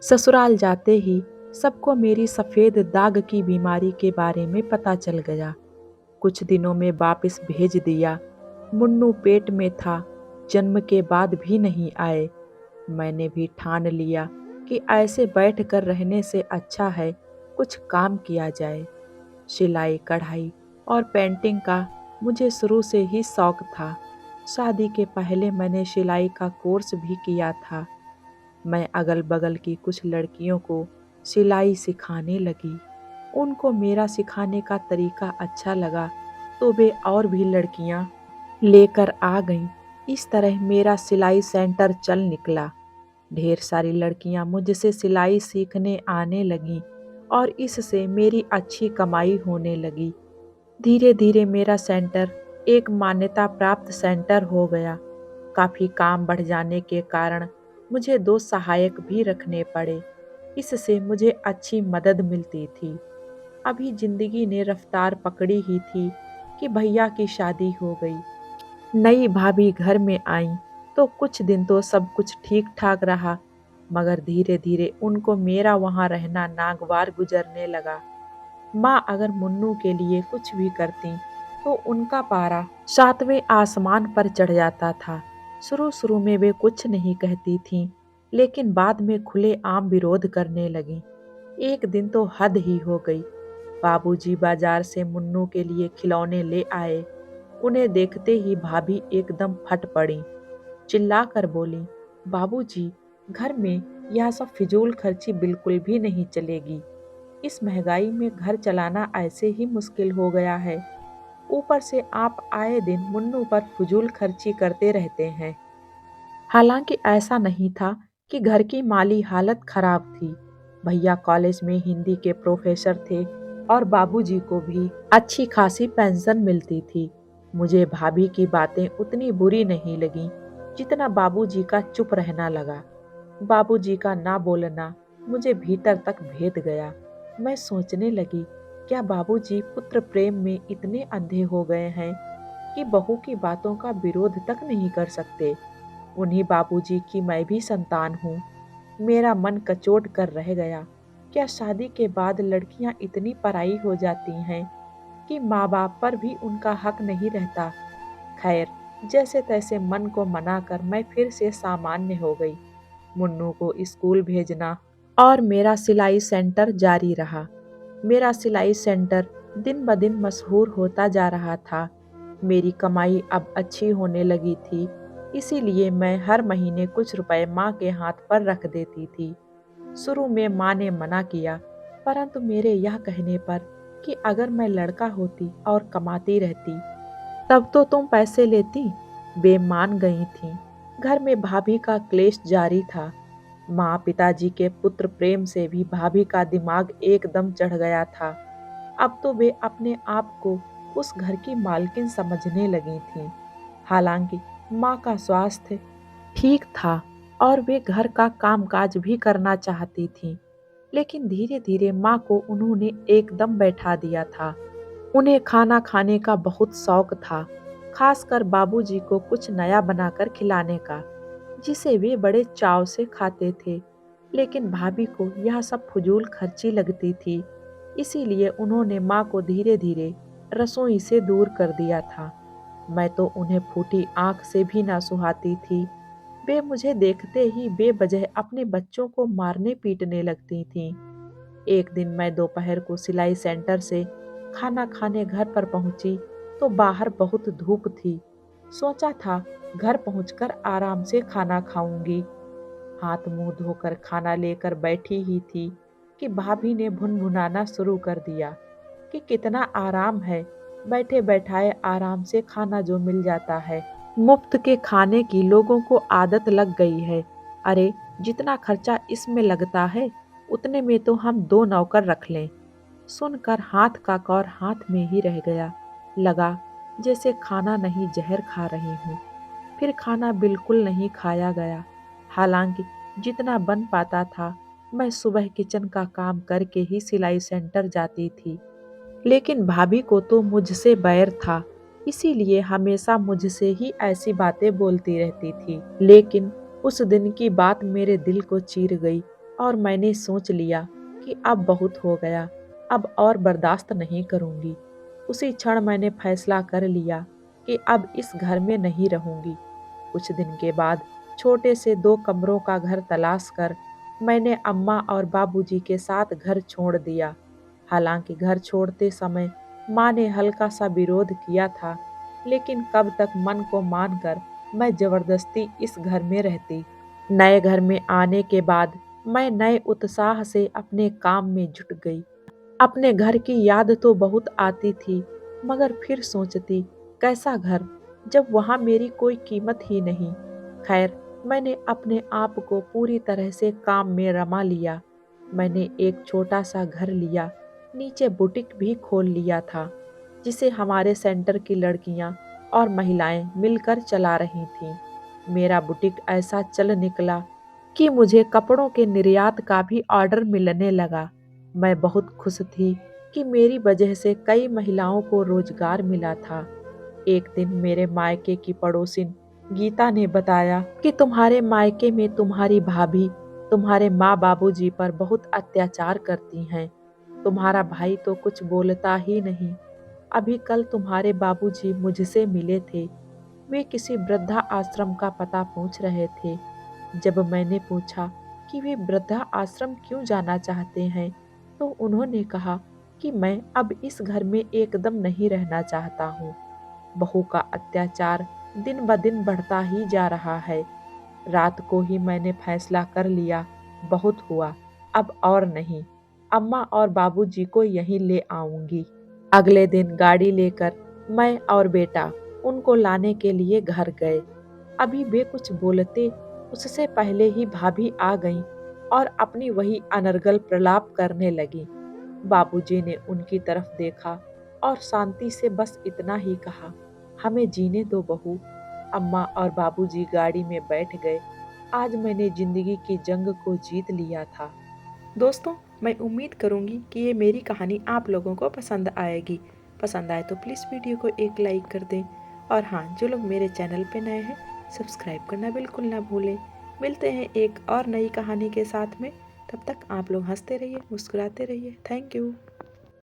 ससुराल जाते ही सबको मेरी सफ़ेद दाग की बीमारी के बारे में पता चल गया। कुछ दिनों में वापस भेज दिया। मुन्नू पेट में था, जन्म के बाद भी नहीं आए। मैंने भी ठान लिया कि ऐसे बैठ कर रहने से अच्छा है कुछ काम किया जाए। सिलाई, कढ़ाई और पेंटिंग का मुझे शुरू से ही शौक था। शादी के पहले मैंने सिलाई का कोर्स भी किया था। मैं अगल-बगल की कुछ लड़कियों को सिलाई सिखाने लगी। उनको मेरा सिखाने का तरीका अच्छा लगा तो वे और भी लड़कियां लेकर आ गईं। इस तरह मेरा सिलाई सेंटर चल निकला। ढेर सारी लड़कियां मुझसे सिलाई सीखने आने लगीं और इससे मेरी अच्छी कमाई होने लगी। धीरे धीरे मेरा सेंटर एक मान्यता प्राप्त सेंटर हो गया। काफ़ी काम बढ़ जाने के कारण मुझे 2 सहायक भी रखने पड़े। इससे मुझे अच्छी मदद मिलती थी। अभी जिंदगी ने रफ्तार पकड़ी ही थी कि भैया की शादी हो गई। नई भाभी घर में आईं तो कुछ दिन तो सब कुछ ठीक ठाक रहा, मगर धीरे धीरे उनको मेरा वहाँ रहना नागवार गुजरने लगा। माँ अगर मुन्नू के लिए कुछ भी करती तो उनका पारा 7वें आसमान पर चढ़ जाता था। शुरू-शुरू में वे कुछ नहीं कहती थीं, लेकिन बाद में खुलेआम विरोध करने लगीं। एक दिन तो हद ही हो गई। बाबूजी बाजार से मुन्नू के लिए खिलौने ले आए। उन्हें देखते ही भाभी एकदम फट पड़ी। चिल्लाकर बोली, बाबूजी, घर में यह सब फिजूल खर्ची बिल्कुल भी नहीं चलेगी। इस महंगाई में घर चलाना ऐसे ही मुश्किल हो गया है। ऊपर से आप आए दिन मुन्नू पर फजूल खर्ची करते रहते हैं। हालांकि ऐसा नहीं था कि घर की माली हालत खराब थी। भैया कॉलेज में हिंदी के प्रोफेसर थे और बाबूजी को भी अच्छी खासी पेंशन मिलती थी। मुझे भाभी की बातें उतनी बुरी नहीं लगीं जितना बाबूजी का चुप रहना लगा। बाबूजी का ना बोलना मुझे भीतर तक भेद गया। मैं सोचने लगी, क्या बाबूजी पुत्र प्रेम में इतने अंधे हो गए हैं कि बहू की बातों का विरोध तक नहीं कर सकते। उन्हीं बाबूजी की मैं भी संतान हूँ। मेरा मन कचोट कर रह गया। क्या शादी के बाद लड़कियां इतनी पराई हो जाती हैं कि माँ बाप पर भी उनका हक नहीं रहता? खैर, जैसे तैसे मन को मनाकर मैं फिर से सामान्य हो गई। मुन्नू को स्कूल भेजना और मेरा सिलाई सेंटर जारी रहा। मेरा सिलाई सेंटर दिन ब दिन मशहूर होता जा रहा था। मेरी कमाई अब अच्छी होने लगी थी, इसीलिए मैं हर महीने कुछ रुपए माँ के हाथ पर रख देती थी। शुरू में माँ ने मना किया, परंतु मेरे यह कहने पर कि अगर मैं लड़का होती और कमाती रहती तब तो तुम पैसे लेती, वे मान गई थीं। घर में भाभी का क्लेश जारी था। माँ पिताजी के पुत्र प्रेम से भी भाभी का दिमाग एकदम चढ़ गया था। अब तो वे अपने आप को उस घर की मालकिन समझने लगी थीं। हालांकि माँ का स्वास्थ्य ठीक था और वे घर का कामकाज भी करना चाहती थीं, लेकिन धीरे धीरे माँ को उन्होंने एकदम बैठा दिया था। उन्हें खाना खाने का बहुत शौक था, खासकर बाबूजी को कुछ नया बनाकर खिलाने का, जिसे वे बड़े चाव से खाते थे। लेकिन भाभी को यह सब फजूल खर्ची लगती थी, इसीलिए उन्होंने माँ को धीरे धीरे रसोई से दूर कर दिया था। मैं तो उन्हें फूटी आंख से भी ना सुहाती थी। वे मुझे देखते ही बेवजह अपने बच्चों को मारने पीटने लगती थीं। एक दिन मैं दोपहर को सिलाई सेंटर से खाना खाने घर पर पहुंची तो बाहर बहुत धूप थी। सोचा था घर पहुंचकर आराम से खाना खाऊंगी। हाथ मुंह धोकर खाना लेकर बैठी ही थी कि भाभी ने भुनभुनाना शुरू कर दिया कि कितना आराम है, बैठे बैठाए आराम से खाना जो मिल जाता है। मुफ्त के खाने की लोगों को आदत लग गई है। अरे, जितना खर्चा इसमें लगता है उतने में तो हम 2 नौकर रख लें। सुनकर हाथ का कौर हाथ में ही रह गया। लगा जैसे खाना नहीं जहर खा रही हूँ। फिर खाना बिल्कुल नहीं खाया गया। हालांकि जितना बन पाता था मैं सुबह किचन का काम करके ही सिलाई सेंटर जाती थी। लेकिन भाभी को तो मुझसे बैर था, इसीलिए हमेशा मुझसे ही ऐसी बातें बोलती रहती थी। लेकिन उस दिन की बात मेरे दिल को चीर गई। और मैंने सोच लिया कि अब बहुत हो गया, अब और बर्दाश्त नहीं करूंगी। उसी क्षण मैंने फैसला कर लिया कि अब इस घर में नहीं रहूंगी। कुछ दिन के बाद छोटे से 2 कमरों का घर तलाश कर मैंने अम्मा और बाबूजी के साथ घर छोड़ दिया। हालांकि घर छोड़ते समय माँ ने हल्का सा विरोध किया था, लेकिन कब तक मन को मानकर मैं जबरदस्ती इस घर में रहती। नए घर में आने के बाद मैं नए उत्साह से अपने काम में जुट गई। अपने घर की याद तो बहुत आती थी, मगर फिर सोचती, कैसा घर जब वहां मेरी कोई कीमत ही नहीं। खैर, मैंने अपने आप को पूरी तरह से काम में रमा लिया। मैंने एक छोटा सा घर लिया, नीचे बुटीक भी खोल लिया था, जिसे हमारे सेंटर की लड़कियां और महिलाएं मिलकर चला रही थीं। मेरा बुटीक ऐसा चल निकला कि मुझे कपड़ों के निर्यात का भी ऑर्डर मिलने लगा। मैं बहुत खुश थी कि मेरी वजह से कई महिलाओं को रोजगार मिला था। एक दिन मेरे मायके की पड़ोसिन गीता ने बताया कि तुम्हारे मायके में तुम्हारी भाभी तुम्हारे माँ बाबूजी पर बहुत अत्याचार करती हैं। तुम्हारा भाई तो कुछ बोलता ही नहीं। अभी कल तुम्हारे बाबूजी मुझसे मिले थे। वे किसी वृद्धा आश्रम का पता पूछ रहे थे। जब मैंने पूछा कि वे वृद्धा आश्रम क्यों जाना चाहते हैं, तो उन्होंने कहा कि मैं अब इस घर में एकदम नहीं रहना चाहता हूँ। बहू का अत्याचार दिन ब दिन बढ़ता ही जा रहा है। रात को ही मैंने फैसला कर लिया, बहुत हुआ, अब और नहीं। अम्मा और बाबूजी को यहीं ले आऊंगी। अगले दिन गाड़ी लेकर मैं और बेटा उनको लाने के लिए घर गए। अभी वे कुछ बोलते उससे पहले ही भाभी आ गईं और अपनी वही अनर्गल प्रलाप करने लगी। बाबूजी ने उनकी तरफ देखा और शांति से बस इतना ही कहा, हमें जीने दो बहू। अम्मा और बाबूजी गाड़ी में बैठ गए। आज मैंने जिंदगी की जंग को जीत लिया था। दोस्तों, मैं उम्मीद करूंगी कि ये मेरी कहानी आप लोगों को पसंद आएगी। पसंद आए तो प्लीज़ वीडियो को एक लाइक कर दें। और हाँ, जो लोग मेरे चैनल पे नए हैं, सब्सक्राइब करना बिल्कुल ना भूलें। मिलते हैं एक और नई कहानी के साथ में। तब तक आप लोग हंसते रहिए, मुस्कुराते रहिए। Thank you.